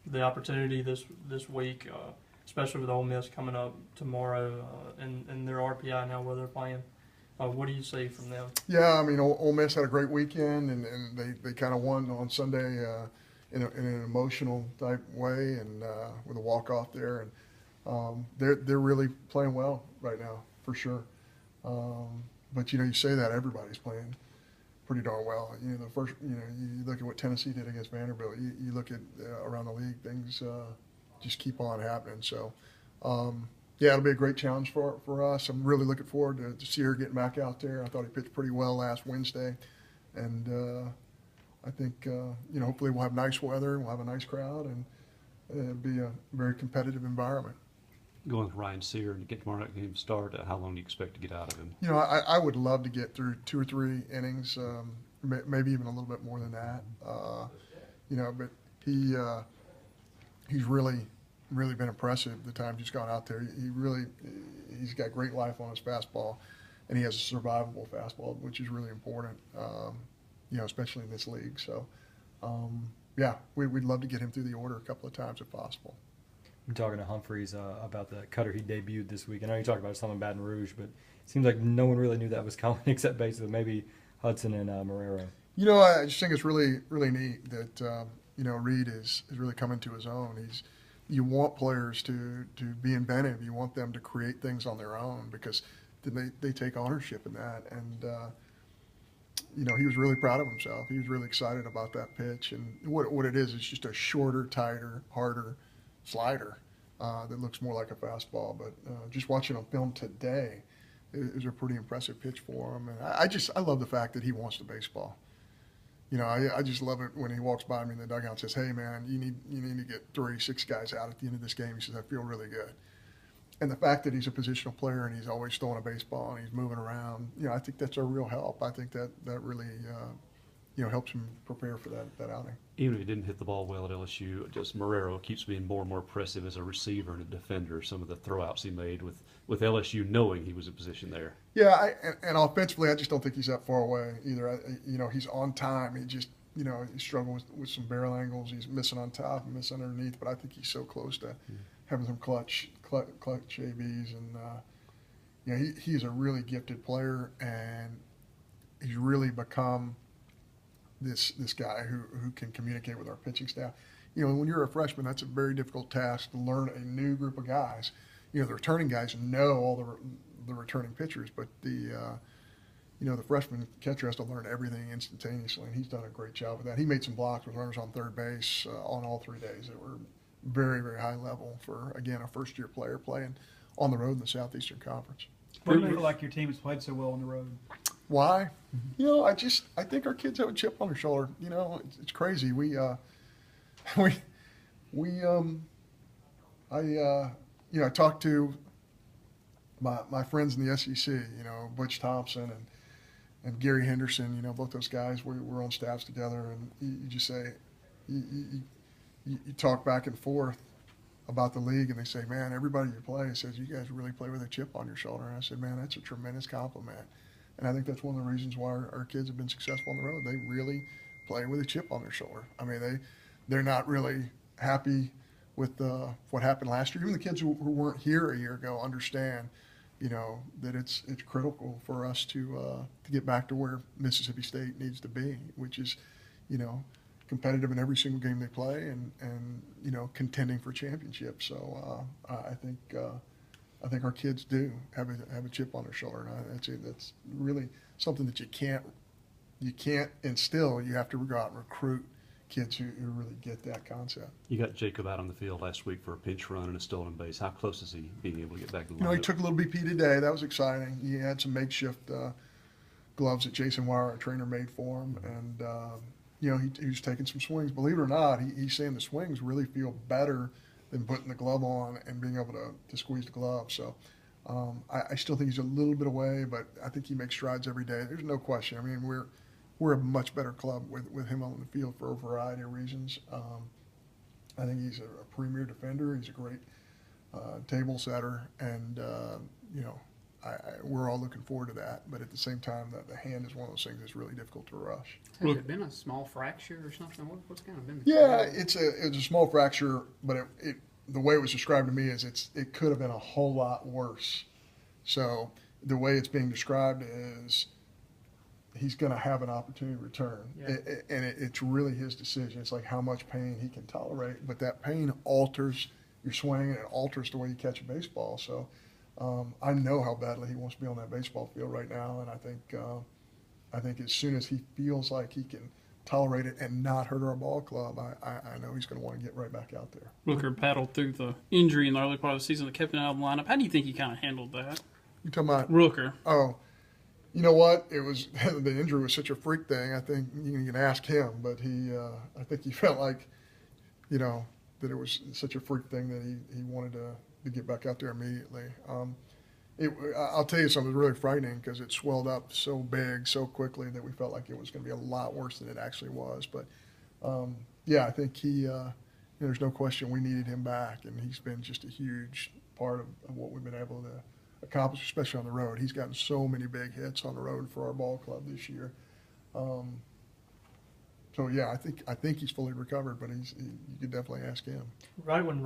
the opportunity this week, especially with Ole Miss coming up tomorrow and their RPI now where they're playing. What do you see from them? Yeah, I mean, Ole Miss had a great weekend, and they kind of won on Sunday in an emotional type way, and with a walk off there, and they're really playing well right now for sure. But you say that everybody's playing pretty darn well. The first, you look at what Tennessee did against Vanderbilt. You look at around the league, things just keep on happening. So. Yeah, it'll be a great challenge for us. I'm really looking forward to see her getting back out there. I thought he pitched pretty well last Wednesday, and I think hopefully we'll have nice weather, we'll have a nice crowd, and it'll be a very competitive environment. Going with Ryan Sear and get tomorrow night game start, how long do you expect to get out of him? I would love to get through 2 or 3 innings, maybe even a little bit more than that. But he's really been impressive the time he's gone out there. He's got great life on his fastball, and he has a survivable fastball, which is really important, especially in this league. So, we'd love to get him through the order a couple of times if possible. I'm talking to Humphreys about the cutter he debuted this week. I know you talked about some in Baton Rouge, but it seems like no one really knew that was coming except basically maybe Hudson and Marrero. I just think it's really, really neat that, Reed is really coming to his own. You want players to be inventive. You want them to create things on their own because then they take ownership in that. And, he was really proud of himself. He was really excited about that pitch. And what it is just a shorter, tighter, harder slider that looks more like a fastball. But just watching on film today, it was a pretty impressive pitch for him. And I love the fact that he wants the baseball. I just love it when he walks by me in the dugout and says, "Hey, man, you need to get 36 guys out at the end of this game." He says, "I feel really good." And the fact that he's a positional player and he's always throwing a baseball and he's moving around, I think that's a real help. I think that really, helps him prepare for that outing. Even if he didn't hit the ball well at LSU, just Marrero keeps being more and more impressive as a receiver and a defender. Some of the throwouts he made with LSU, knowing he was in position there. Yeah, and offensively, I just don't think he's that far away either. He's on time. He just, he's struggling with some barrel angles. He's missing on top and missing underneath. But I think he's so close to having some clutch ABs, and he's a really gifted player, and he's really become this guy who can communicate with our pitching staff. When you're a freshman, that's a very difficult task to learn a new group of guys. The returning guys know all the returning pitchers, but the freshman catcher has to learn everything instantaneously, and he's done a great job with that. He made some blocks with runners on third base on all 3 days that were very, very high level for, again, a first-year player playing on the road in the Southeastern Conference. Why do you feel like your team has played so well on the road? Why? I think our kids have a chip on their shoulder. It's crazy. I talked to my friends in the SEC, Butch Thompson and Gary Henderson, both those guys, we're on staffs together, and you just say, you talk back and forth about the league, and they say, "Man, everybody you play says you guys really play with a chip on your shoulder." And I said, "Man, that's a tremendous compliment." And I think that's one of the reasons why our kids have been successful on the road. They really play with a chip on their shoulder. I mean, they're not really happy with what happened last year. Even the kids who weren't here a year ago understand, that it's critical for us to get back to where Mississippi State needs to be, which is, competitive in every single game they play and contending for championships. So I think our kids do have a chip on their shoulder, and that's really something that you can't instill. You have to go out and recruit kids who really get that concept. You got Jacob out on the field last week for a pinch run and a stolen base. How close is he being able to get back to the lineup? He took a little BP today. That was exciting. He had some makeshift gloves that Jason Wire, our trainer, made for him, and he was taking some swings. Believe it or not, he's saying the swings really feel better than putting the glove on and being able to squeeze the glove. So I still think he's a little bit away, but I think he makes strides every day. There's no question. I mean, we're a much better club with him on the field for a variety of reasons. I think he's a premier defender. He's a great table setter, and we're all looking forward to that. But at the same time, the hand is one of those things that's really difficult to rush. Has it been a small fracture or something? What's kind of been the Yeah, it's a small fracture, but the way it was described to me is it could have been a whole lot worse. So the way it's being described is he's going to have an opportunity to return, Yeah. It's really his decision. It's like how much pain he can tolerate, but that pain alters your swing and it alters the way you catch a baseball. So I know how badly he wants to be on that baseball field right now, and I think as soon as he feels like he can tolerate it and not hurt our ball club, I know he's going to want to get right back out there. Rooker battled through the injury in the early part of the season that kept him out of the lineup. How do you think he kind of handled that? You talking about? Rooker. Oh, you know what? It was the injury was such a freak thing. I think you can ask him, but I think he felt like, that it was such a freak thing that he wanted to get back out there immediately. I'll tell you something really frightening because it swelled up so big so quickly that we felt like it was going to be a lot worse than it actually was. But I think there's no question we needed him back, and he's been just a huge part of what we've been able to accomplish, especially on the road. He's gotten so many big hits on the road for our ball club this year. So yeah, I think he's fully recovered, but you could definitely ask him. Right when